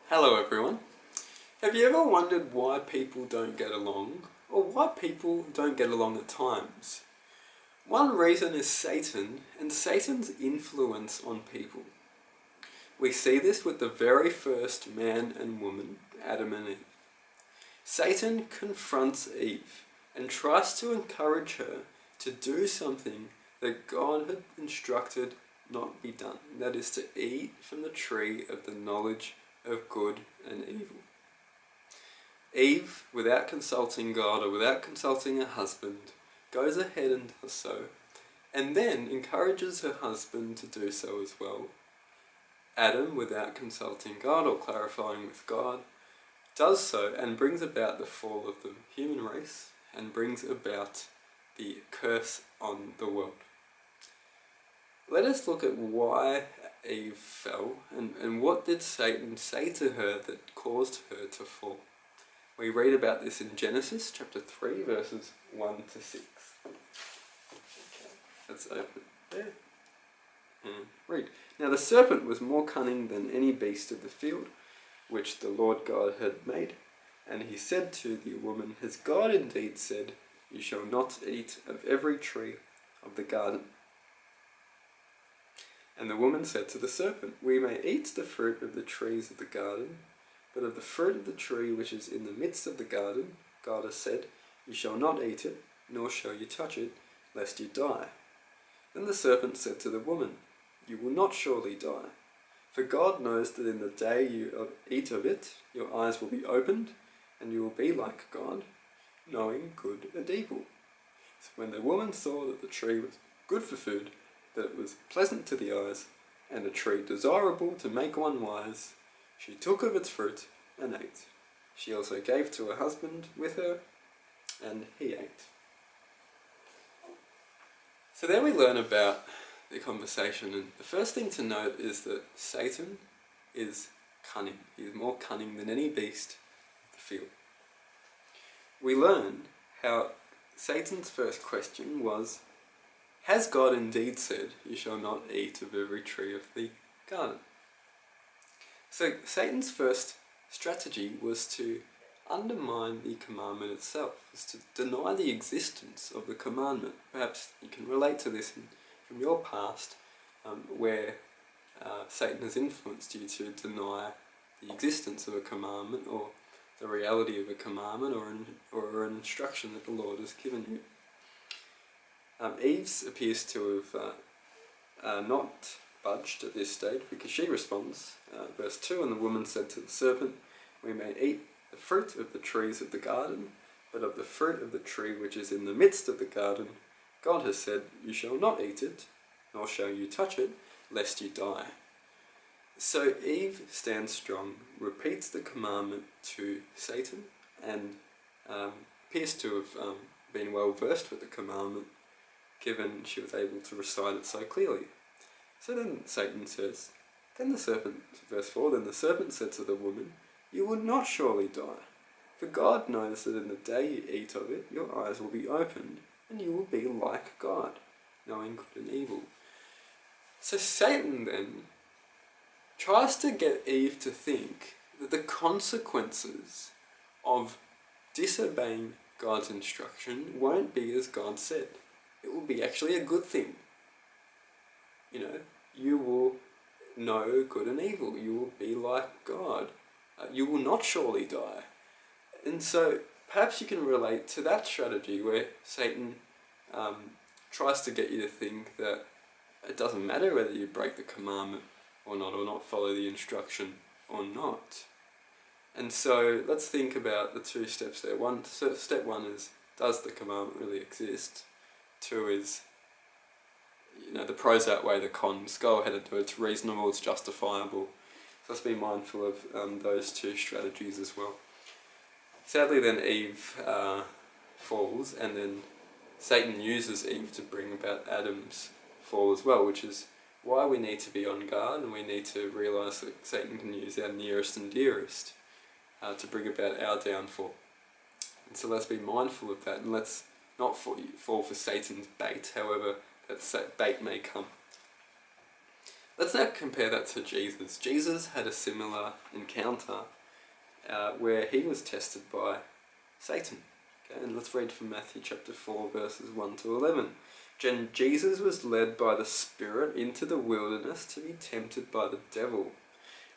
Hello everyone. Have you ever wondered why people don't get along, or why people don't get along at times? One reason is Satan and Satan's influence on people. We see this with the very first man and woman, Adam and Eve. Satan confronts Eve and tries to encourage her to do something that God had instructed not be done. That is to eat from the tree of the knowledge of good and evil. Eve, without consulting God or without consulting her husband, goes ahead and does so, and then encourages her husband to do so as well. Adam, without consulting God or clarifying with God, does so and brings about the fall of the human race and brings about the curse on the world. Let us look at why Eve fell and what did Satan say to her that caused her to fall. We read about this in Genesis chapter 3 verses 1 to 6. Okay, let's open there and read. Now the serpent was more cunning than any beast of the field which the Lord God had made. And he said to the woman, Has God indeed said, You shall not eat of every tree of the garden? And the woman said to the serpent, We may eat the fruit of the trees of the garden, but of the fruit of the tree which is in the midst of the garden, God has said, You shall not eat it, nor shall you touch it, lest you die. Then the serpent said to the woman, You will not surely die, for God knows that in the day you eat of it, your eyes will be opened, and you will be like God, knowing good and evil. So when the woman saw that the tree was good for food, that it was pleasant to the eyes, and a tree desirable to make one wise, she took of its fruit and ate. She also gave to her husband with her, and he ate. So there we learn about the conversation, and the first thing to note is that Satan is cunning. He is more cunning than any beast of the field. We learn how Satan's first question was, Has God indeed said, You shall not eat of every tree of the garden? So Satan's first strategy was to undermine the commandment itself, was to deny the existence of the commandment. Perhaps you can relate to this from your past, where Satan has influenced you to deny the existence of a commandment or the reality of a commandment or an instruction that the Lord has given you. Eve's appears to have not budged at this stage, because she responds, verse 2, And the woman said to the serpent, We may eat the fruit of the trees of the garden, but of the fruit of the tree which is in the midst of the garden, God has said, You shall not eat it, nor shall you touch it, lest you die. So Eve stands strong, repeats the commandment to Satan, and appears to have been well versed with the commandment, given she was able to recite it so clearly. So then Satan says, Then the serpent, verse 4, Then the serpent said to the woman, You will not surely die, for God knows that in the day you eat of it, your eyes will be opened, and you will be like God, knowing good and evil. So Satan then tries to get Eve to think that the consequences of disobeying God's instruction won't be as God said. It will be actually a good thing. You will know good and evil. You will be like God. You will not surely die. And so perhaps you can relate to that strategy where Satan tries to get you to think that it doesn't matter whether you break the commandment or not follow the instruction or not. And so let's think about the two steps there. Step one is, does the commandment really exist? Two is, the pros outweigh the cons. Go ahead and do it. It's reasonable, it's justifiable. So let's be mindful of those two strategies as well. Sadly then Eve falls, and then Satan uses Eve to bring about Adam's fall as well, which is why we need to be on guard, and we need to realise that Satan can use our nearest and dearest to bring about our downfall. And so let's be mindful of that, and let's not fall for Satan's bait, however that bait may come. Let's now compare that to Jesus. Jesus had a similar encounter where he was tested by Satan. Okay, and let's read from Matthew chapter 4 verses 1 to 11. Jesus was led by the Spirit into the wilderness to be tempted by the devil.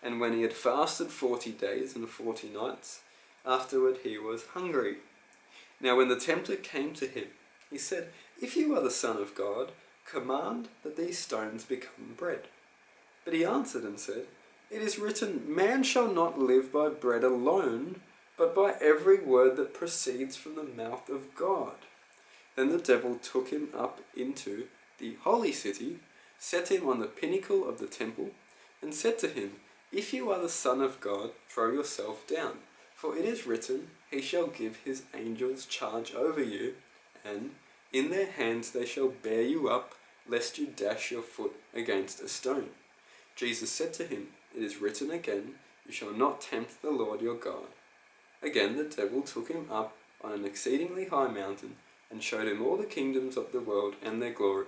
And when he had fasted 40 days and 40 nights, afterward he was hungry. Now when the tempter came to him, he said, "If you are the Son of God, command that these stones become bread." But he answered and said, "It is written, man shall not live by bread alone, but by every word that proceeds from the mouth of God." Then the devil took him up into the holy city, set him on the pinnacle of the temple, and said to him, "If you are the Son of God, throw yourself down. For it is written, he shall give his angels charge over you, and in their hands they shall bear you up, lest you dash your foot against a stone." Jesus said to him, "It is written again, you shall not tempt the Lord your God." Again the devil took him up on an exceedingly high mountain, and showed him all the kingdoms of the world and their glory.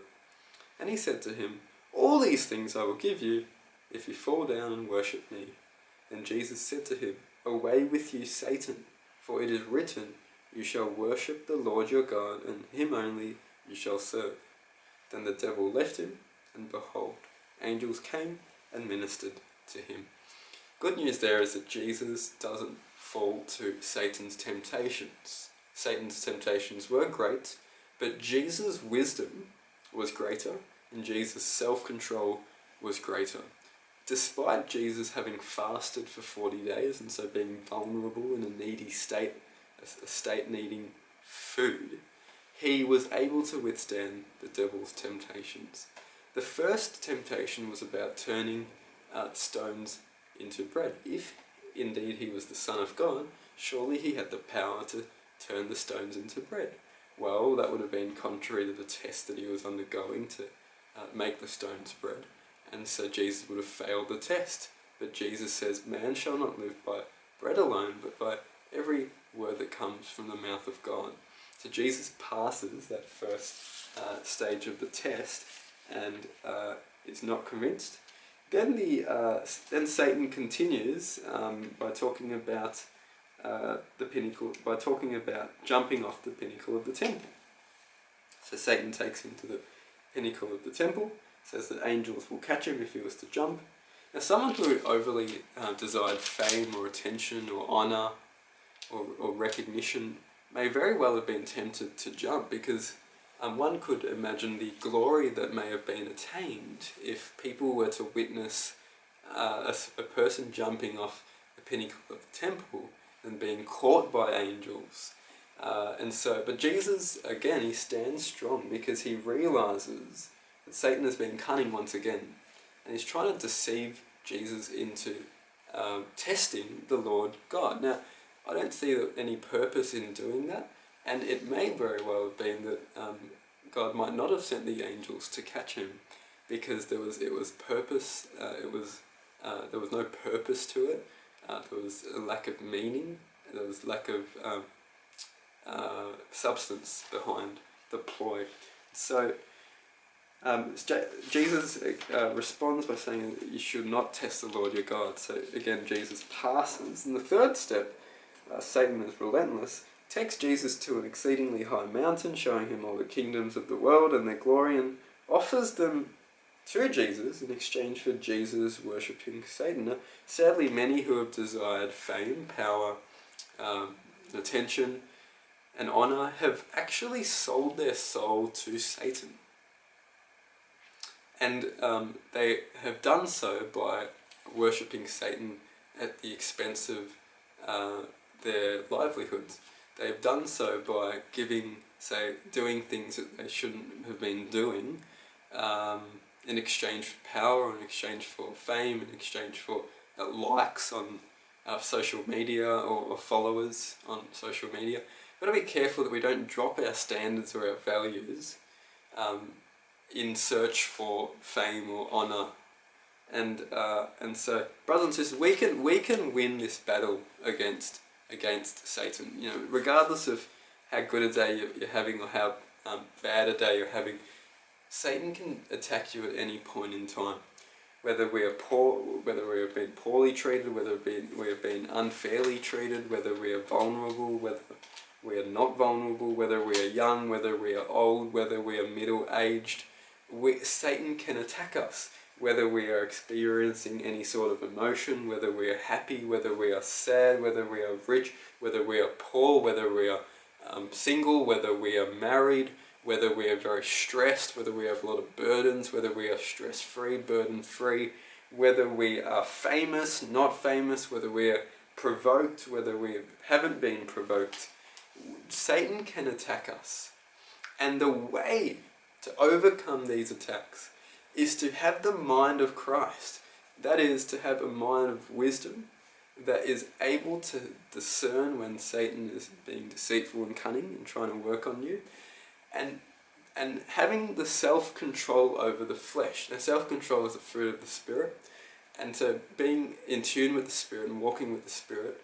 And he said to him, "All these things I will give you, if you fall down and worship me." Then Jesus said to him, "Away with you, Satan, for it is written, you shall worship the Lord your God, and him only you shall serve." Then the devil left him, and behold, angels came and ministered to him. Good news there is that Jesus doesn't fall to Satan's temptations. Satan's temptations were great, but Jesus' wisdom was greater, and Jesus' self-control was greater. Despite Jesus having fasted for 40 days and so being vulnerable in a needy state, a state needing food, he was able to withstand the devil's temptations. The first temptation was about turning stones into bread. If indeed he was the Son of God, surely he had the power to turn the stones into bread. Well, that would have been contrary to the test that he was undergoing to make the stones bread. And so Jesus would have failed the test. But Jesus says, "Man shall not live by bread alone, but by every word that comes from the mouth of God." So Jesus passes that first stage of the test and is not convinced. Then Satan continues by talking about the pinnacle, by talking about jumping off the pinnacle of the temple. So Satan takes him to the pinnacle of the temple, says that angels will catch him if he was to jump. Now someone who overly desired fame or attention or honour or recognition may very well have been tempted to jump, because one could imagine the glory that may have been attained if people were to witness a person jumping off the pinnacle of the temple and being caught by angels. But Jesus, again, he stands strong because he realizes that Satan has been cunning once again, and he's trying to deceive Jesus into testing the Lord God. Now, I don't see any purpose in doing that, and it may very well have been that God might not have sent the angels to catch him, because there was no purpose to it. There was a lack of meaning. There was lack of substance behind the ploy. So Jesus responds by saying that you should not test the Lord your God. So again, Jesus passes. And the third step, Satan is relentless, takes Jesus to an exceedingly high mountain, showing him all the kingdoms of the world and their glory, and offers them to Jesus in exchange for Jesus worshipping Satan. Now, sadly, many who have desired fame, power, attention, and honour have actually sold their soul to Satan. And they have done so by worshipping Satan at the expense of their livelihoods. They've done so by doing things that they shouldn't have been doing in exchange for power, in exchange for fame, in exchange for likes on social media or followers on social media. We've got to be careful that we don't drop our standards or our values in search for fame or honour. And so, brothers and sisters, we can win this battle against Satan. You know, regardless of how good a day you're having or how bad a day you're having, Satan can attack you at any point in time. whether we are poor, whether we have been poorly treated, whether we have been unfairly treated, whether we are vulnerable, whether we are not vulnerable, whether we are young, whether we are old, whether we are middle-aged. Satan can attack us, whether we are experiencing any sort of emotion, whether we are happy, whether we are sad, whether we are rich, whether we are poor, whether we are single, whether we are married, whether we are very stressed, whether we have a lot of burdens, whether we are stress-free, burden-free, whether we are famous, not famous, whether we are provoked, whether we haven't been provoked. Satan can attack us. And the way to overcome these attacks is to have the mind of Christ. That is, to have a mind of wisdom that is able to discern when Satan is being deceitful and cunning and trying to work on you, and having the self-control over the flesh. Now, self-control is the fruit of the Spirit, and so being in tune with the Spirit and walking with the Spirit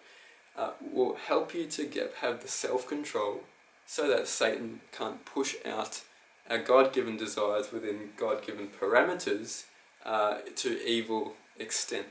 will help you to have the self-control so that Satan can't push out our God-given desires within God-given parameters to evil extent.